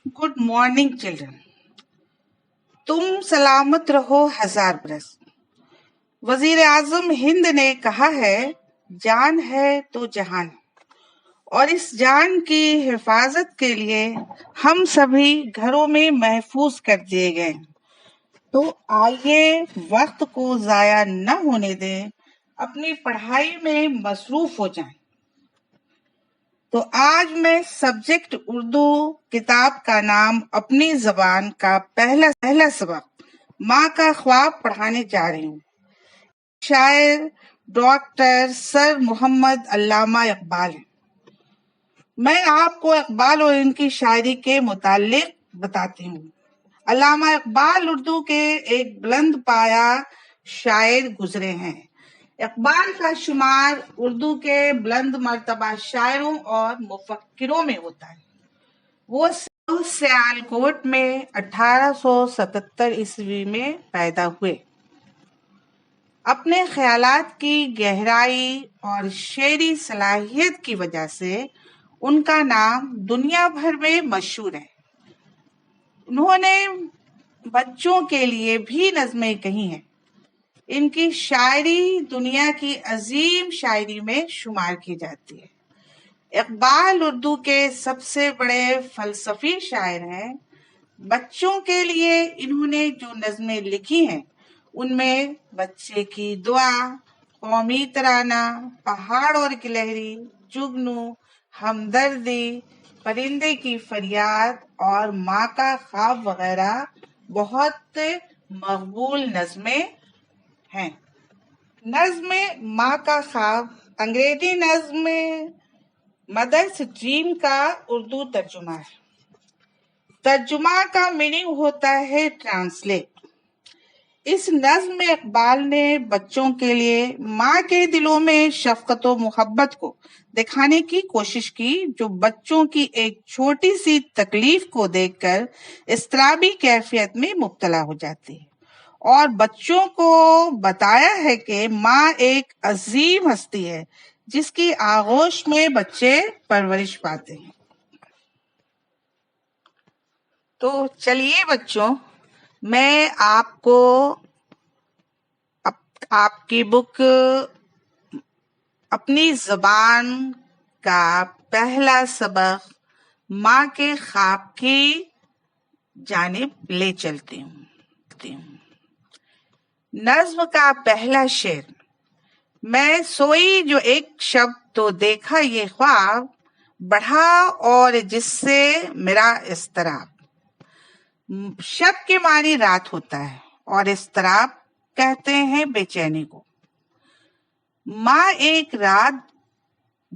Good morning children. तुम सलामत रहो हजार बरस। वजीर आजम हिंद ने कहा है, जान है तो जहान, और इस जान की हिफाजत के लिए हम सभी घरों में महफूज कर दिए गए। तो आइए वक्त को जाया न होने दें, अपनी पढ़ाई में मसरूफ हो जाएं। तो आज मैं सब्जेक्ट उर्दू किताब का नाम अपनी जबान का पहला सबक माँ का ख्वाब पढ़ाने जा रही हूँ। शायर डॉक्टर सर मोहम्मद अल्लामा इकबाल हैं। मैं आपको इकबाल और इनकी शायरी के मुतालिक बताती हूँ। अल्लामा इकबाल उर्दू के एक बुलंद पाया शायर गुजरे हैं। इकबाल का शुमार उर्दू के बुलंद मर्तबा शायरों और मुफक्किरों में होता है। वो सियालकोट में 1877 ईस्वी में पैदा हुए। अपने ख्यालात की गहराई और शेरी सलाहियत की वजह से उनका नाम दुनिया भर में मशहूर है। उन्होंने बच्चों के लिए भी नज़में कही हैं। इनकी शायरी दुनिया की अजीम शायरी में शुमार की जाती है। इकबाल उर्दू के सबसे बड़े फलसफी शायर हैं। बच्चों के लिए इन्होंने जो नज़में लिखी हैं उनमें बच्चे की दुआ, कौमी तराना, पहाड़ और गिलहरी, जुगनू, हमदर्दी, परिंदे की फरियाद और माँ का ख्वाब वगैरह बहुत मकबूल नज़में हैं। नज़्म माँ का ख्वाब अंग्रेजी नज़्म मदर्स ड्रीम का उर्दू तर्जुमा है। तर्जुमा का मीनिंग होता है ट्रांसलेट। इस नज़्म में इकबाल ने बच्चों के लिए माँ के दिलों में शफकत और मोहब्बत को दिखाने की कोशिश की, जो बच्चों की एक छोटी सी तकलीफ को देखकर इस्तराबी कैफियत में मुब्तला हो जाती है, और बच्चों को बताया है कि माँ एक अजीम हस्ती है जिसकी आगोश में बच्चे परवरिश पाते हैं। तो चलिए बच्चों, मैं आपको आपकी बुक अपनी जबान का पहला सबक माँ के ख्वाब की जानिब ले चलती हूँ। नज्म का पहला शेर। मैं सोई जो एक शब्द तो देखा ये ख्वाब, बढ़ा और जिससे मेरा इस्तराब। शब के मानी रात होता है और इस्तराब कहते हैं बेचैनी को। माँ एक रात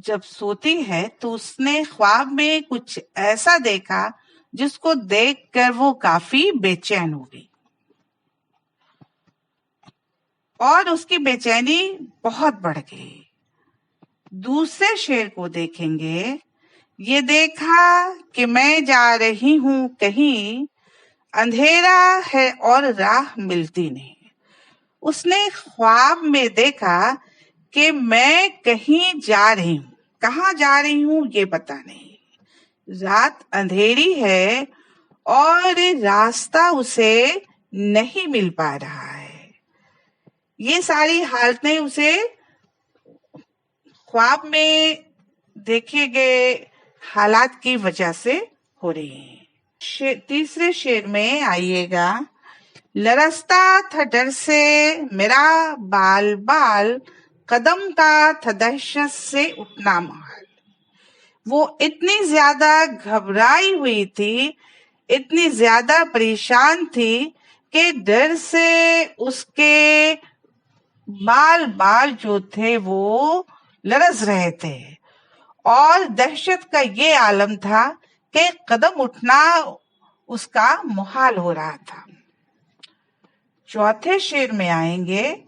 जब सोती है तो उसने ख्वाब में कुछ ऐसा देखा जिसको देखकर वो काफी बेचैन हो गई, और उसकी बेचैनी बहुत बढ़ गई। दूसरे शेर को देखेंगे। ये देखा कि मैं जा रही हूं कहीं, अंधेरा है और राह मिलती नहीं। उसने ख्वाब में देखा कि मैं कहीं जा रही हूं, कहाँ जा रही हूं ये पता नहीं। रात अंधेरी है और रास्ता उसे नहीं मिल पा रहा है। ये सारी हालतें उसे ख्वाब में देखे गए हालात की वजह से हो रही है। तीसरे शेर में आइएगा। लरसता था डर से मेरा बाल बाल, कदम का था दहशत से उठना महल। वो इतनी ज्यादा घबराई हुई थी, इतनी ज्यादा परेशान थी कि डर से उसके बाल बाल जो थे वो लरज रहे थे, और दहशत का ये आलम था कि कदम उठना उसका मुहाल हो रहा था। चौथे शेर में आएंगे।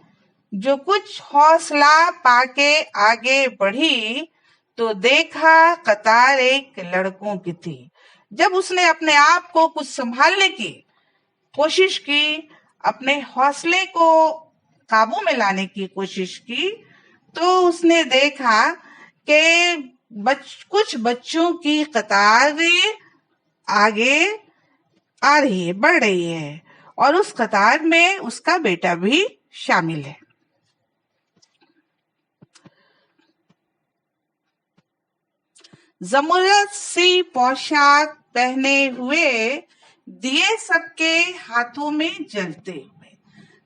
जो कुछ हौसला पाके आगे बढ़ी तो देखा कतार एक लड़कों की थी। जब उसने अपने आप को कुछ संभालने की कोशिश की, अपने हौसले को काबू में लाने की कोशिश की, तो उसने देखा कि कुछ बच्चों की कतारें آگے آ رہی ہے، بڑھ رہی ہے، اور اس قطار میں اس کا بیٹا بھی شامل ہے۔ زمرد سی پوشاک پہنے ہوئے، دیے سب کے ہاتھوں میں جلتے ہوئے۔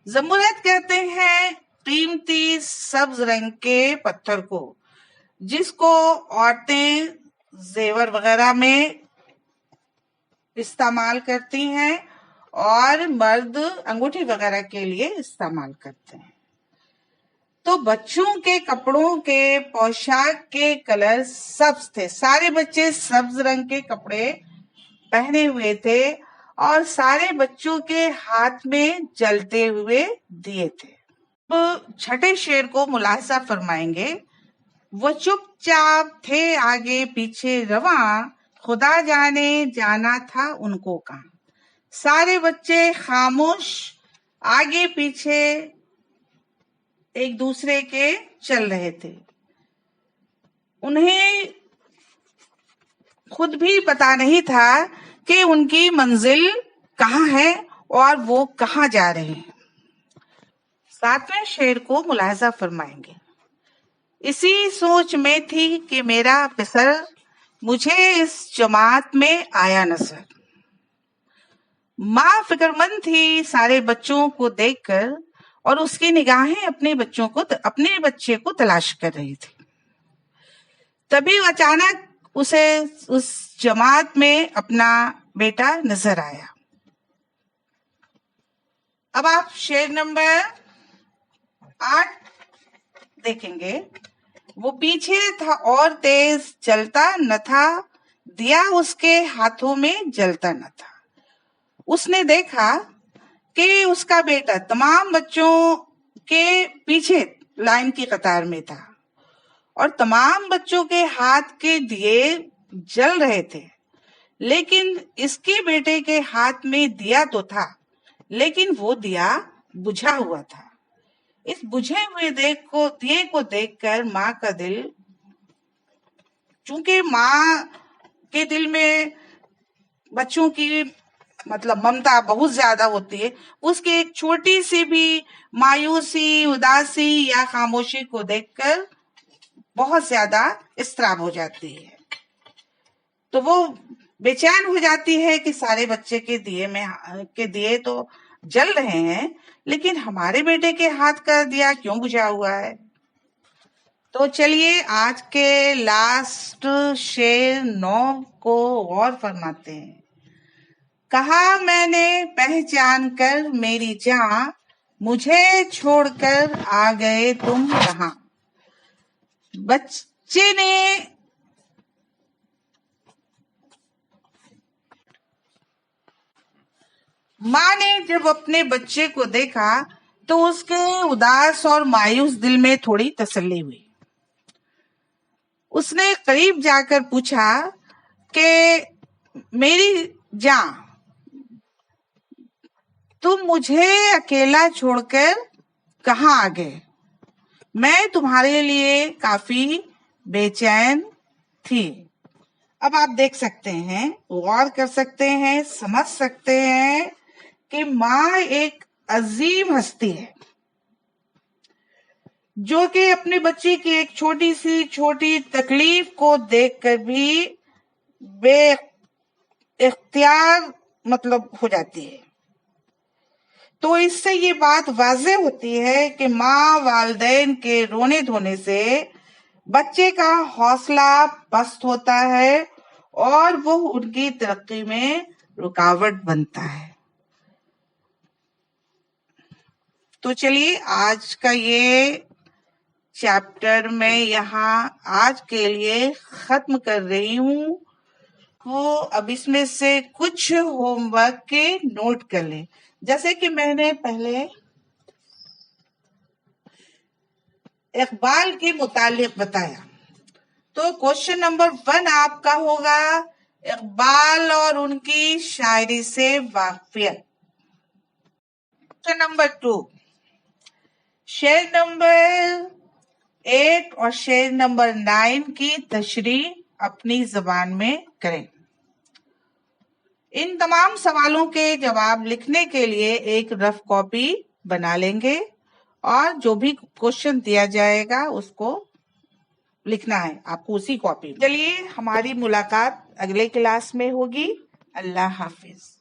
زمرد کہتے ہیں قیمتی سبز رنگ کے پتھر کو، جس کو عورتیں زیور وغیرہ میں استعمال کرتی ہیں اور مرد انگوٹھی وغیرہ کے لیے استعمال کرتے ہیں۔ تو بچوں کے کپڑوں کے پوشاک کے کلر سبز تھے، سارے بچے سبز رنگ کے کپڑے پہنے ہوئے تھے اور سارے بچوں کے ہاتھ میں جلتے ہوئے دیے تھے۔ اب چھٹے شعر کو ملاحظہ فرمائیں گے۔ وہ چپ چاپ تھے آگے پیچھے رواں، خدا جانے جانا تھا ان کو کہاں۔ سارے بچے خاموش آگے پیچھے ایک دوسرے کے چل رہے تھے۔ انہیں خود بھی پتا نہیں تھا کہ ان کی منزل کہاں ہے اور وہ کہاں جا رہے ہیں۔ 7ویں شعر کو ملاحظہ فرمائیں گے۔ اسی سوچ میں تھی کہ میرا پسر، مجھے اس جماعت میں آیا نظر۔ ماں فکر مند تھی سارے بچوں کو دیکھ کر، اور اس کی نگاہیں اپنے بچے کو تلاش کر رہی تھی۔ تبھی اچانک اسے اس جماعت میں اپنا بیٹا نظر آیا۔ اب آپ شعر نمبر 8 دیکھیں گے۔ وہ پیچھے تھا اور تیز چلتا نہ تھا، دیا اس کے ہاتھوں میں جلتا نہ تھا۔ اس نے دیکھا کہ اس کا بیٹا تمام بچوں کے پیچھے لائن کی قطار میں تھا اور تمام بچوں کے ہاتھ کے دیے جل رہے تھے، لیکن اس کے بیٹے کے ہاتھ میں دیا تو تھا، لیکن وہ دیا بجھا ہوا تھا۔ اس بجھے ہوئے دیے کو دیکھ کر ماں کا دل، چونکہ ماں کے دل میں بچوں کی ممتا بہت زیادہ ہوتی ہے، اس کی ایک چھوٹی سی بھی مایوسی، اداسی یا خاموشی کو دیکھ کر بہت زیادہ اضطراب ہو جاتی ہے۔ تو وہ بے چین ہو جاتی ہے کہ سارے بچے کے دیے تو جل رہے ہیں، لیکن ہمارے بیٹے کے ہاتھ کا دیا کیوں بجھا ہوا ہے؟ تو چلیے آج کے لاسٹ شعر 9 کو غور فرماتے ہیں۔ کہا میں نے پہچان کر میری جاں، مجھے چھوڑ کر آ گئے تم کہاں۔ بچے نے ماں نے جب اپنے بچے کو دیکھا تو اس کے اداس اور مایوس دل میں تھوڑی تسلی ہوئی۔ اس نے قریب جا کر پوچھا کہ میری جاں، تم مجھے اکیلا چھوڑ کر کہاں آ گئے؟ میں تمہارے لیے کافی بے چین تھی۔ اب آپ دیکھ سکتے ہیں، غور کر سکتے ہیں، سمجھ سکتے ہیں کہ ماں ایک عظیم ہستی ہے جو کہ اپنے بچے کی ایک چھوٹی تکلیف کو دیکھ کر بھی بے اختیار ہو جاتی ہے۔ تو اس سے یہ بات واضح ہوتی ہے کہ ماں والدین کے رونے دھونے سے بچے کا حوصلہ پست ہوتا ہے اور وہ ان کی ترقی میں رکاوٹ بنتا ہے۔ تو چلیے آج کا یہ چیپٹر میں یہاں آج کے لیے ختم کر رہی ہوں۔ وہ اب اس میں سے کچھ ہوم ورک کے نوٹ کر لیں، جیسے کہ میں نے پہلے اقبال کے متعلق بتایا، تو کوشچن نمبر 1 آپ کا ہوگا اقبال اور ان کی شاعری سے واقفیت۔ کوشچن نمبر 2 شعر نمبر 8 اور شعر نمبر 9 کی تشریح اپنی زبان میں کریں۔ ان تمام سوالوں کے جواب لکھنے کے لیے ایک رف کاپی بنا لیں گے اور جو بھی کوشچن دیا جائے گا اس کو لکھنا ہے آپ کو اسی کاپی میں۔ چلیے ہماری ملاقات اگلے کلاس میں ہوگی۔ اللہ حافظ۔